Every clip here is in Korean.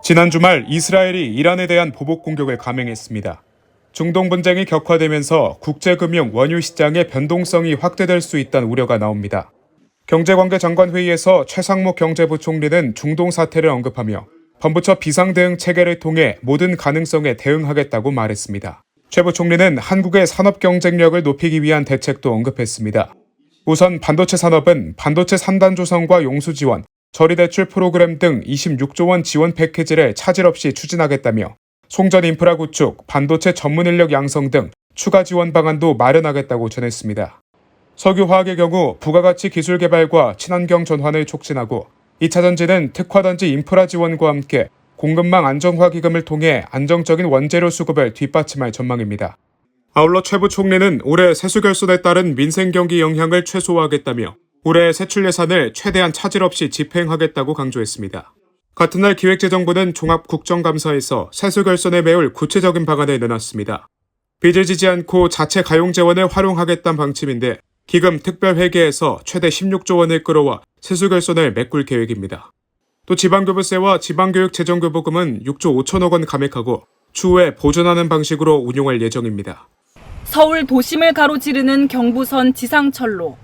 지난 주말 이스라엘이 이란에 대한 보복 공격을 감행했습니다. 중동 분쟁이 격화되면서 국제금융 원유 시장의 변동성이 확대될 수 있다는 우려가 나옵니다. 경제관계장관회의에서 최상목 경제부총리는 중동 사태를 언급하며 범부처 비상대응 체계를 통해 모든 가능성에 대응하겠다고 말했습니다. 최 부총리는 한국의 산업 경쟁력을 높이기 위한 대책도 언급했습니다. 우선 반도체 산업은 반도체 산단 조성과 용수 지원, 저리대출 프로그램 등 26조 원 지원 패키지를 차질 없이 추진하겠다며 송전 인프라 구축, 반도체 전문 인력 양성 등 추가 지원 방안도 마련하겠다고 전했습니다. 석유화학의 경우 부가가치 기술 개발과 친환경 전환을 촉진하고 2차 전지는 특화단지 인프라 지원과 함께 공급망 안정화 기금을 통해 안정적인 원재료 수급을 뒷받침할 전망입니다. 아울러 최 부총리는 올해 세수 결손에 따른 민생 경기 영향을 최소화하겠다며 올해 세출 예산을 최대한 차질 없이 집행하겠다고 강조했습니다. 같은 날 기획재정부는 종합국정감사에서 세수 결손에 메울 구체적인 방안을 내놨습니다. 빚을 지지 않고 자체 가용 재원을 활용하겠다는 방침인데 기금 특별회계에서 최대 16조 원을 끌어와 세수 결손을 메꿀 계획입니다. 또 지방교부세와 지방교육재정교부금은 6조 5천억 원 감액하고 추후에 보존하는 방식으로 운용할 예정입니다. 서울 도심을 가로지르는 경부선 지상철로.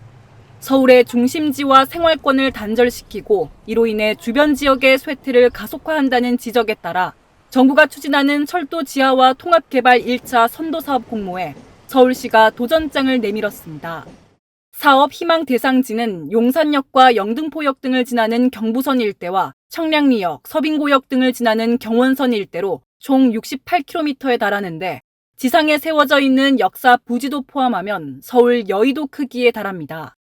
서울의 중심지와 생활권을 단절시키고 이로 인해 주변 지역의 쇠퇴를 가속화한다는 지적에 따라 정부가 추진하는 철도 지하화 통합개발 1차 선도사업 공모에 서울시가 도전장을 내밀었습니다. 사업 희망 대상지는 용산역과 영등포역 등을 지나는 경부선 일대와 청량리역, 서빙고역 등을 지나는 경원선 일대로 총 68km에 달하는데 지상에 세워져 있는 역사 부지도 포함하면 서울 여의도 크기에 달합니다.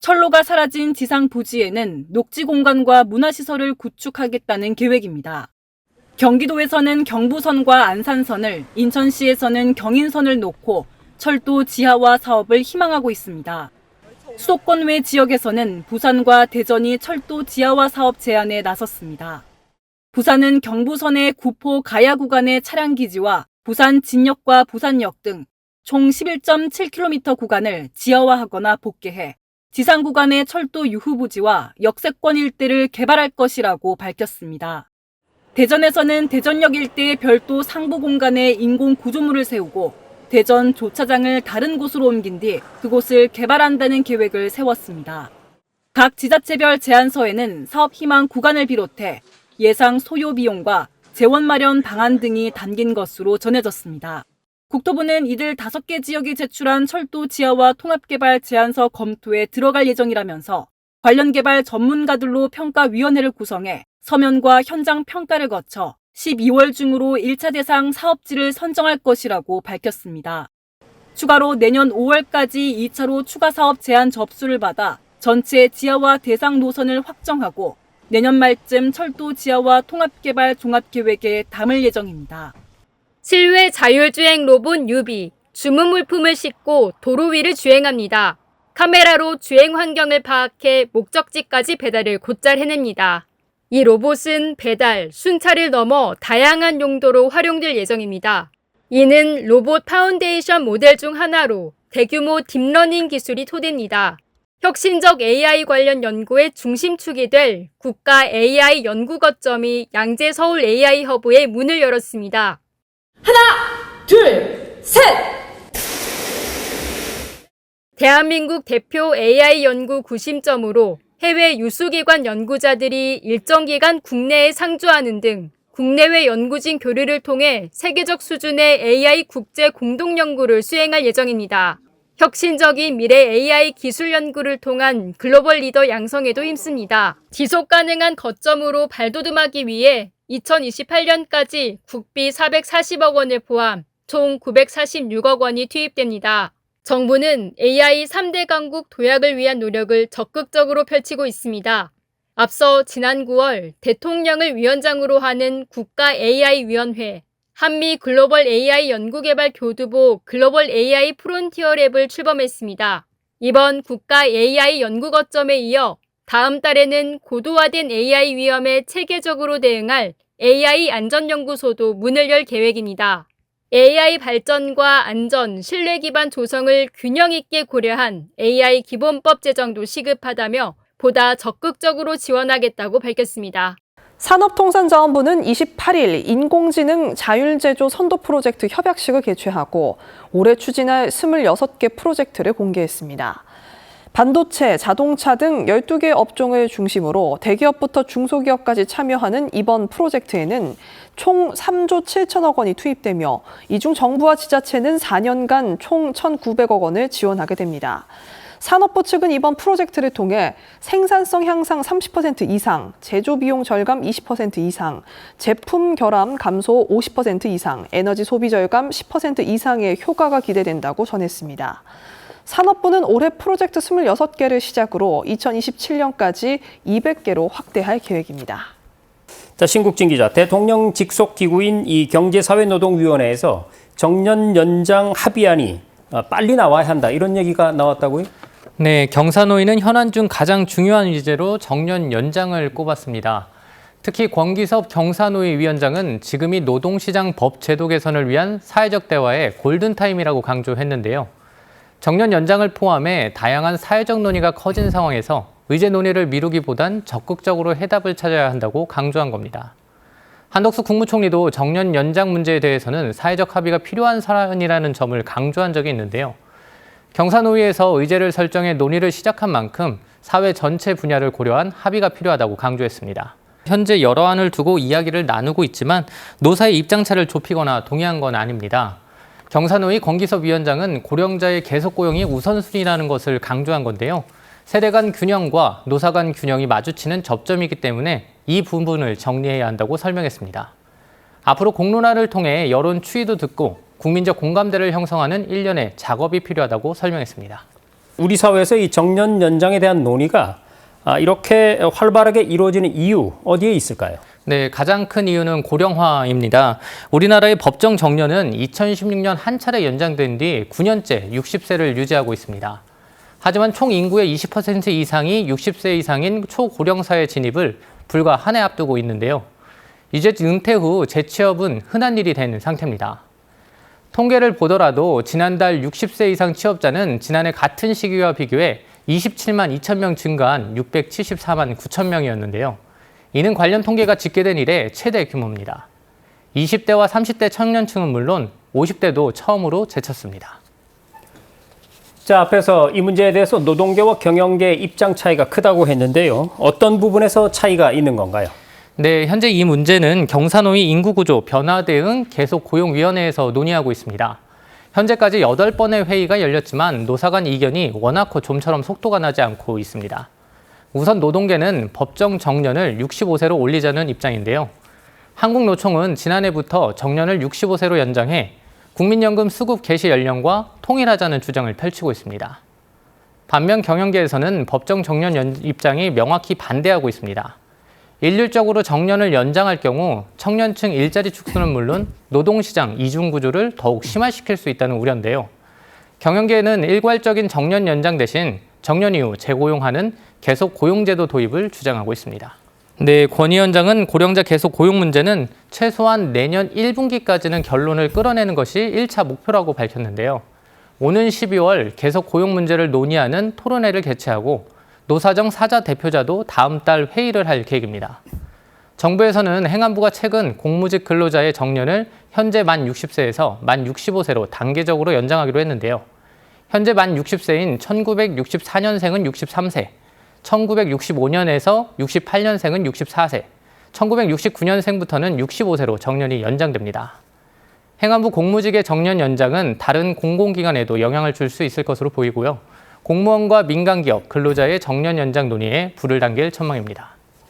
철로가 사라진 지상 부지에는 녹지 공간과 문화시설을 구축하겠다는 계획입니다. 경기도에서는 경부선과 안산선을, 인천시에서는 경인선을 놓고 철도 지하화 사업을 희망하고 있습니다. 수도권 외 지역에서는 부산과 대전이 철도 지하화 사업 제안에 나섰습니다. 부산은 경부선의 구포 가야 구간의 차량 기지와 부산 진역과 부산역 등 총 11.7km 구간을 지하화하거나 복개해 지상 구간의 철도 유후 부지와 역세권 일대를 개발할 것이라고 밝혔습니다. 대전에서는 대전역 일대의 별도 상부 공간에 인공 구조물을 세우고 대전 조차장을 다른 곳으로 옮긴 뒤 그곳을 개발한다는 계획을 세웠습니다. 각 지자체별 제안서에는 사업 희망 구간을 비롯해 예상 소요 비용과 재원 마련 방안 등이 담긴 것으로 전해졌습니다. 국토부는 이들 5개 지역이 제출한 철도 지하화 통합개발 제안서 검토에 들어갈 예정이라면서 관련 개발 전문가들로 평가위원회를 구성해 서면과 현장 평가를 거쳐 12월 중으로 1차 대상 사업지를 선정할 것이라고 밝혔습니다. 추가로 내년 5월까지 2차로 추가 사업 제안 접수를 받아 전체 지하화 대상 노선을 확정하고 내년 말쯤 철도 지하화 통합개발 종합계획에 담을 예정입니다. 실외 자율주행 로봇 유비, 주문 물품을 싣고 도로 위를 주행합니다. 카메라로 주행 환경을 파악해 목적지까지 배달을 곧잘 해냅니다. 이 로봇은 배달, 순찰을 넘어 다양한 용도로 활용될 예정입니다. 이는 로봇 파운데이션 모델 중 하나로 대규모 딥러닝 기술이 토대입니다. 혁신적 AI 관련 연구의 중심축이 될 국가 AI 연구 거점이 양재 서울 AI 허브의 문을 열었습니다. 하나, 둘, 셋! 대한민국 대표 AI 연구 구심점으로 해외 유수기관 연구자들이 일정 기간 국내에 상주하는 등 국내외 연구진 교류를 통해 세계적 수준의 AI 국제 공동 연구를 수행할 예정입니다. 혁신적인 미래 AI 기술 연구를 통한 글로벌 리더 양성에도 힘씁니다. 지속 가능한 거점으로 발돋움하기 위해 2028년까지 국비 440억 원을 포함 총 946억 원이 투입됩니다. 정부는 AI 3대 강국 도약을 위한 노력을 적극적으로 펼치고 있습니다. 앞서 지난 9월 대통령을 위원장으로 하는 국가 AI위원회, 한미 글로벌 AI 연구개발 교두보 글로벌 AI 프론티어 랩을 출범했습니다. 이번 국가 AI 연구 거점에 이어 다음 달에는 고도화된 AI 위험에 체계적으로 대응할 AI 안전연구소도 문을 열 계획입니다. AI 발전과 안전, 신뢰 기반 조성을 균형 있게 고려한 AI 기본법 제정도 시급하다며 보다 적극적으로 지원하겠다고 밝혔습니다. 산업통상자원부는 28일 인공지능 자율제조 선도 프로젝트 협약식을 개최하고 올해 추진할 26개 프로젝트를 공개했습니다. 반도체, 자동차 등 12개 업종을 중심으로 대기업부터 중소기업까지 참여하는 이번 프로젝트에는 총 3조 7천억 원이 투입되며 이 중 정부와 지자체는 4년간 총 1,900억 원을 지원하게 됩니다. 산업부 측은 이번 프로젝트를 통해 생산성 향상 30% 이상, 제조 비용 절감 20% 이상, 제품 결함 감소 50% 이상, 에너지 소비 절감 10% 이상의 효과가 기대된다고 전했습니다. 산업부는 올해 프로젝트 26개를 시작으로 2027년까지 200개로 확대할 계획입니다. 자, 신국진 기자, 대통령 직속 기구인 이 경제사회노동위원회에서 정년 연장 합의안이 빨리 나와야 한다, 이런 얘기가 나왔다고요? 네, 경사노위는 현안 중 가장 중요한 의제로 정년 연장을 꼽았습니다. 특히 권기섭 경사노위 위원장은 지금이 노동시장 법 제도 개선을 위한 사회적 대화의 골든타임이라고 강조했는데요. 정년 연장을 포함해 다양한 사회적 논의가 커진 상황에서 의제 논의를 미루기보단 적극적으로 해답을 찾아야 한다고 강조한 겁니다. 한덕수 국무총리도 정년 연장 문제에 대해서는 사회적 합의가 필요한 사안이라는 점을 강조한 적이 있는데요. 경사노위에서 의제를 설정해 논의를 시작한 만큼 사회 전체 분야를 고려한 합의가 필요하다고 강조했습니다. 현재 여러 안을 두고 이야기를 나누고 있지만 노사의 입장차를 좁히거나 동의한 건 아닙니다. 경사노위 권기섭 위원장은 고령자의 계속 고용이 우선순위라는 것을 강조한 건데요. 세대 간 균형과 노사 간 균형이 마주치는 접점이기 때문에 이 부분을 정리해야 한다고 설명했습니다. 앞으로 공론화를 통해 여론 추이도 듣고 국민적 공감대를 형성하는 일련의 작업이 필요하다고 설명했습니다. 우리 사회에서 이 정년 연장에 대한 논의가 이렇게 활발하게 이루어지는 이유, 어디에 있을까요? 네, 가장 큰 이유는 고령화입니다. 우리나라의 법정 정년은 2016년 한 차례 연장된 뒤 9년째 60세를 유지하고 있습니다. 하지만 총 인구의 20% 이상이 60세 이상인 초고령사회 진입을 불과 한 해 앞두고 있는데요. 이제 은퇴 후 재취업은 흔한 일이 된 상태입니다. 통계를 보더라도 지난달 60세 이상 취업자는 지난해 같은 시기와 비교해 27만 2천 명 증가한 674만 9천 명이었는데요. 이는 관련 통계가 집계된 이래 최대 규모입니다. 20대와 30대 청년층은 물론 50대도 처음으로 제쳤습니다. 자, 앞에서 이 문제에 대해서 노동계와 경영계의 입장 차이가 크다고 했는데요. 어떤 부분에서 차이가 있는 건가요? 네, 현재 이 문제는 경사노위 인구구조 변화 대응 계속고용위원회에서 논의하고 있습니다. 현재까지 8번의 회의가 열렸지만 노사 간 이견이 원화코 좀처럼 속도가 나지 않고 있습니다. 우선 노동계는 법정 정년을 65세로 올리자는 입장인데요. 한국노총은 지난해부터 정년을 65세로 연장해 국민연금 수급 개시 연령과 통일하자는 주장을 펼치고 있습니다. 반면 경영계에서는 법정 정년 입장이 명확히 반대하고 있습니다. 일률적으로 정년을 연장할 경우 청년층 일자리 축소는 물론 노동시장 이중 구조를 더욱 심화시킬 수 있다는 우려인데요. 경영계는 일괄적인 정년 연장 대신 정년 이후 재고용하는 계속 고용제도 도입을 주장하고 있습니다. 네, 권 위원장은 고령자 계속 고용 문제는 최소한 내년 1분기까지는 결론을 끌어내는 것이 1차 목표라고 밝혔는데요. 오는 12월 계속 고용 문제를 논의하는 토론회를 개최하고 노사정 사자 대표자도 다음 달 회의를 할 계획입니다. 정부에서는 행안부가 최근 공무직 근로자의 정년을 현재 만 60세에서 만 65세로 단계적으로 연장하기로 했는데요. 현재 만 60세인 1964년생은 63세, 1965년에서 68년생은 64세, 1969년생부터는 65세로 정년이 연장됩니다. 행안부 공무직의 정년 연장은 다른 공공기관에도 영향을 줄 수 있을 것으로 보이고요. 공무원과 민간기업, 근로자의 정년 연장 논의에 불을 당길 전망입니다.